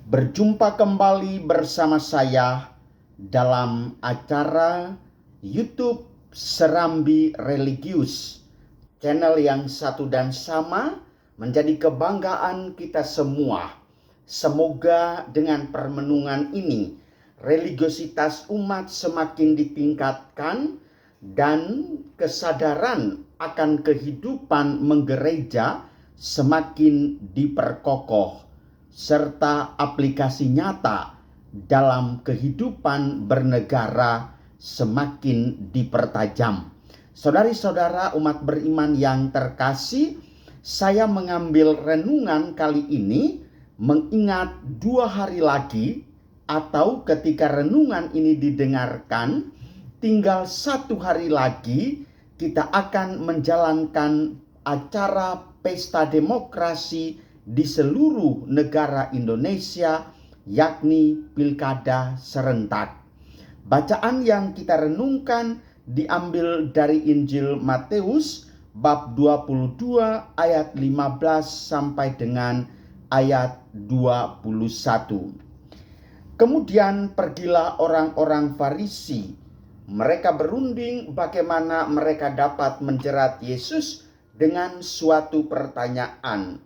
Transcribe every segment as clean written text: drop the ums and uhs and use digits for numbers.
Berjumpa kembali bersama saya dalam acara YouTube Serambi Religius. Channel yang satu dan sama menjadi kebanggaan kita semua. Semoga dengan permenungan ini religiositas umat semakin ditingkatkan dan kesadaran akan kehidupan menggereja semakin diperkokoh, serta aplikasi nyata dalam kehidupan bernegara semakin dipertajam. Saudari-saudara umat beriman yang terkasih, saya mengambil renungan kali ini mengingat 2 hari lagi, atau ketika renungan ini didengarkan, tinggal 1 hari lagi kita akan menjalankan acara pesta demokrasi di seluruh negara Indonesia, yakni pilkada serentak. Bacaan yang kita renungkan diambil dari Injil Matius bab 22 ayat 15 sampai dengan ayat 21. Kemudian pergilah orang-orang Farisi. Mereka berunding bagaimana mereka dapat menjerat Yesus dengan suatu pertanyaan.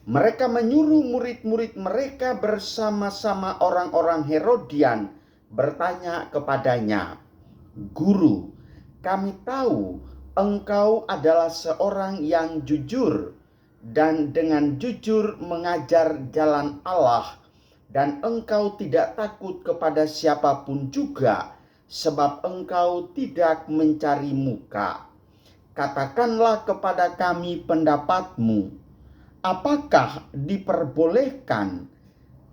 Mereka menyuruh murid-murid mereka bersama-sama orang-orang Herodian bertanya kepadanya, "Guru, kami tahu engkau adalah seorang yang jujur dan dengan jujur mengajar jalan Allah, dan engkau tidak takut kepada siapapun juga, sebab engkau tidak mencari muka. Katakanlah kepada kami pendapatmu. Apakah diperbolehkan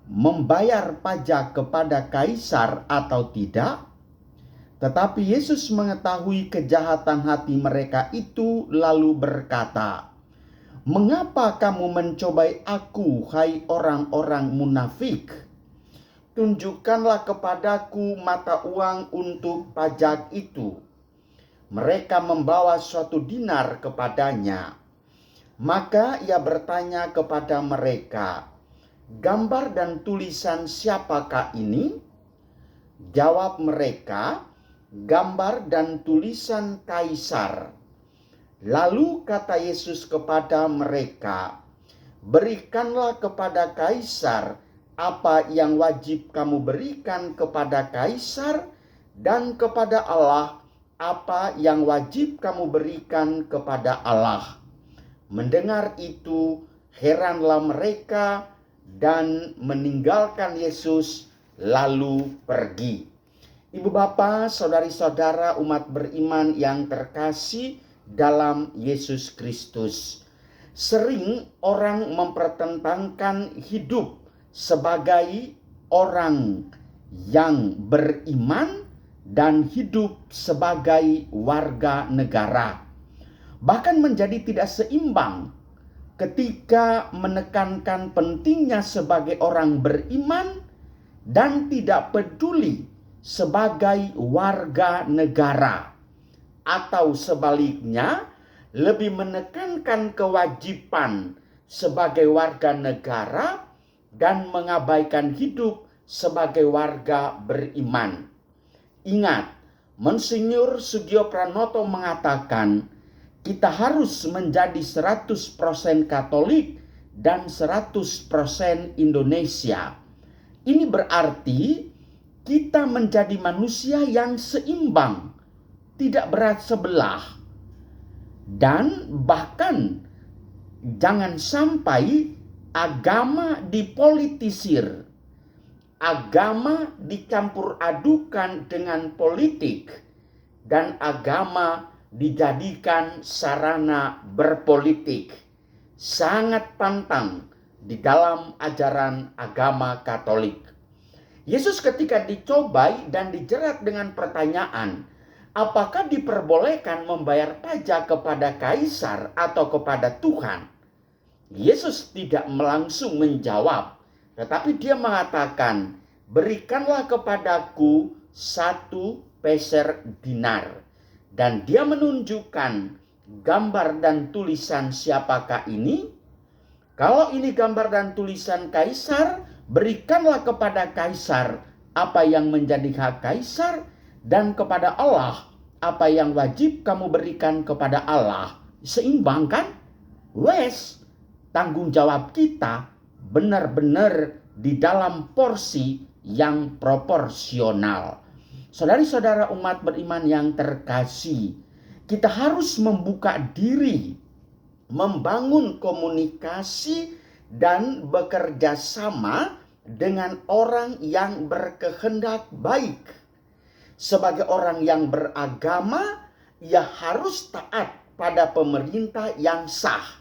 membayar pajak kepada kaisar atau tidak?" Tetapi Yesus mengetahui kejahatan hati mereka itu, lalu berkata, "Mengapa kamu mencobai aku, hai orang-orang munafik? Tunjukkanlah kepadaku mata uang untuk pajak itu." Mereka membawa suatu dinar kepadanya. Maka ia bertanya kepada mereka, "Gambar dan tulisan siapakah ini?" Jawab mereka, "Gambar dan tulisan kaisar." Lalu kata Yesus kepada mereka, "Berikanlah kepada kaisar apa yang wajib kamu berikan kepada kaisar, dan kepada Allah apa yang wajib kamu berikan kepada Allah." Mendengar itu, heranlah mereka dan meninggalkan Yesus lalu pergi. Ibu bapa, saudari-saudara umat beriman yang terkasih dalam Yesus Kristus. Sering orang mempertentangkan hidup sebagai orang yang beriman dan hidup sebagai warga negara. Bahkan menjadi tidak seimbang ketika menekankan pentingnya sebagai orang beriman dan tidak peduli sebagai warga negara, atau sebaliknya lebih menekankan kewajiban sebagai warga negara dan mengabaikan hidup sebagai warga beriman. Ingat, Monsinyur Sugio Pranoto mengatakan, kita harus menjadi 100% Katolik dan 100% Indonesia. Ini berarti kita menjadi manusia yang seimbang, tidak berat sebelah. Dan bahkan jangan sampai agama dipolitisir, agama dicampur adukan dengan politik, dan agama dijadikan sarana berpolitik. Sangat pantang di dalam ajaran agama Katolik. Yesus ketika dicobai dan dijerat dengan pertanyaan, apakah diperbolehkan membayar pajak kepada kaisar atau kepada Tuhan? Yesus tidak langsung menjawab, tetapi dia mengatakan, "Berikanlah kepadaku 1 peser dinar." Dan dia menunjukkan gambar dan tulisan siapakah ini. Kalau ini gambar dan tulisan kaisar, berikanlah kepada kaisar apa yang menjadi hak kaisar, dan kepada Allah apa yang wajib kamu berikan kepada Allah. Seimbang kan? Wes, tanggung jawab kita benar-benar di dalam porsi yang proporsional. Saudari-saudara umat beriman yang terkasih, kita harus membuka diri, membangun komunikasi dan bekerja sama dengan orang yang berkehendak baik. Sebagai orang yang beragama, ia harus taat pada pemerintah yang sah.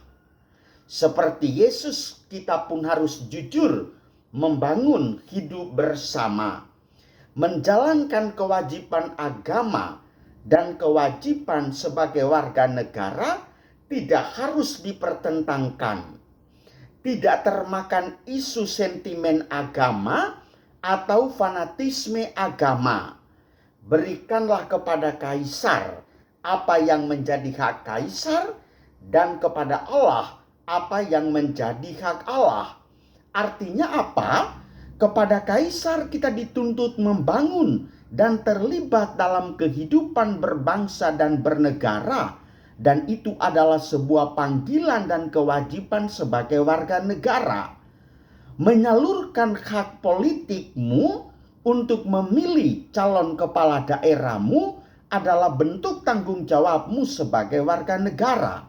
Seperti Yesus, kita pun harus jujur membangun hidup bersama, menjalankan kewajiban agama dan kewajiban sebagai warga negara tidak harus dipertentangkan. Tidak termakan isu sentimen agama atau fanatisme agama. Berikanlah kepada kaisar apa yang menjadi hak kaisar, dan kepada Allah apa yang menjadi hak Allah. Artinya apa? Kepada kaisar kita dituntut membangun dan terlibat dalam kehidupan berbangsa dan bernegara. Dan itu adalah sebuah panggilan dan kewajiban sebagai warga negara. Menyalurkan hak politikmu untuk memilih calon kepala daerahmu adalah bentuk tanggung jawabmu sebagai warga negara.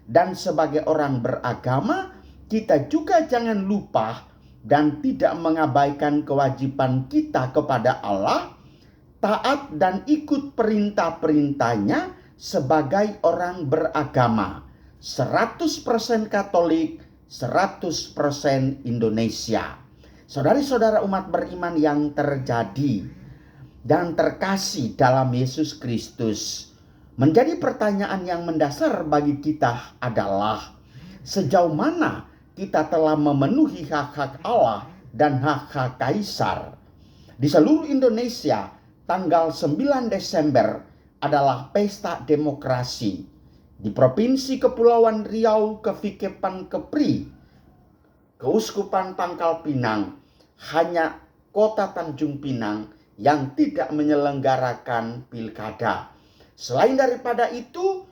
Dan sebagai orang beragama, kita juga jangan lupa dan tidak mengabaikan kewajiban kita kepada Allah, taat dan ikut perintah-perintahnya sebagai orang beragama. 100% Katolik, 100% Indonesia. Saudari-saudara umat beriman yang terjadi dan terkasih dalam Yesus Kristus, menjadi pertanyaan yang mendasar bagi kita adalah sejauh mana kita telah memenuhi hak-hak Allah dan hak-hak kaisar. Di seluruh Indonesia, tanggal 9 Desember adalah pesta demokrasi. Di Provinsi Kepulauan Riau, Kefikepan Kepri, Keuskupan Pangkal Pinang, hanya Kota Tanjung Pinang yang tidak menyelenggarakan pilkada. Selain daripada itu,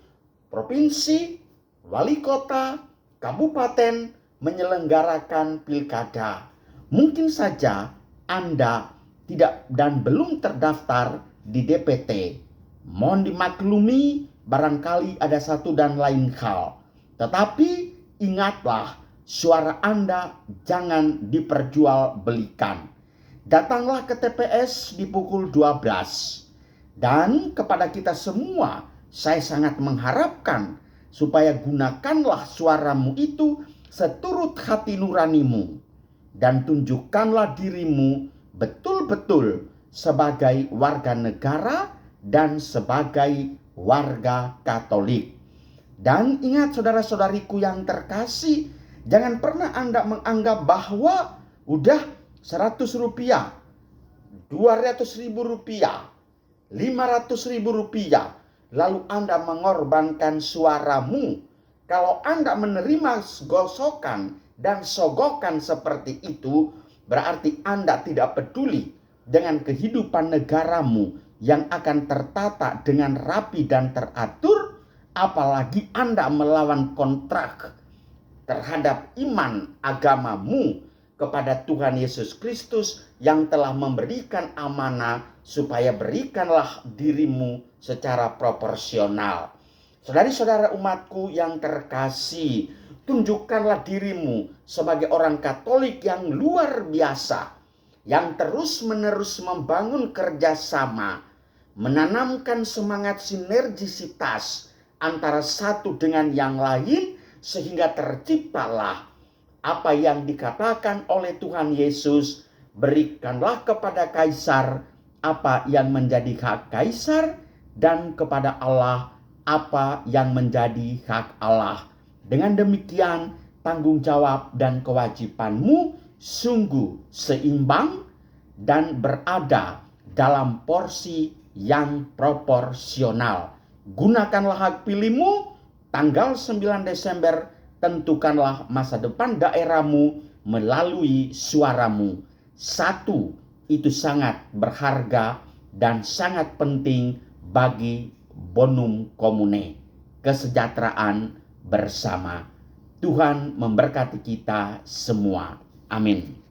provinsi, wali kota, kabupaten menyelenggarakan pilkada. Mungkin saja Anda tidak dan belum terdaftar di DPT. Mohon dimaklumi, barangkali ada satu dan lain hal. Tetapi ingatlah, suara Anda jangan diperjualbelikan. Datanglah ke TPS di pukul 12. Dan kepada kita semua, saya sangat mengharapkan supaya gunakanlah suaramu itu seturut hati nuranimu. Dan tunjukkanlah dirimu betul-betul sebagai warga negara dan sebagai warga Katolik. Dan ingat saudara-saudariku yang terkasih, jangan pernah Anda menganggap bahwa udah 100 rupiah, 200 ribu rupiah, 500 ribu rupiah, lalu Anda mengorbankan suaramu. Kalau Anda menerima gosokan dan sogokan seperti itu, berarti Anda tidak peduli dengan kehidupan negaramu yang akan tertata dengan rapi dan teratur, apalagi Anda melawan kontrak terhadap iman agamamu kepada Tuhan Yesus Kristus yang telah memberikan amanah supaya berikanlah dirimu secara proporsional. Saudari-saudara umatku yang terkasih, tunjukkanlah dirimu sebagai orang Katolik yang luar biasa, yang terus-menerus membangun kerjasama, menanamkan semangat sinergisitas antara satu dengan yang lain, sehingga terciptalah apa yang dikatakan oleh Tuhan Yesus, berikanlah kepada kaisar apa yang menjadi hak kaisar, dan kepada Allah apa yang menjadi hak Allah. Dengan demikian, tanggung jawab dan kewajibanmu sungguh seimbang dan berada dalam porsi yang proporsional. Gunakanlah hak pilihmu. Tanggal 9 Desember, tentukanlah masa depan daerahmu melalui suaramu. Satu, itu sangat berharga dan sangat penting bagi bonum comune, kesejahteraan bersama. Tuhan memberkati kita semua. Amin.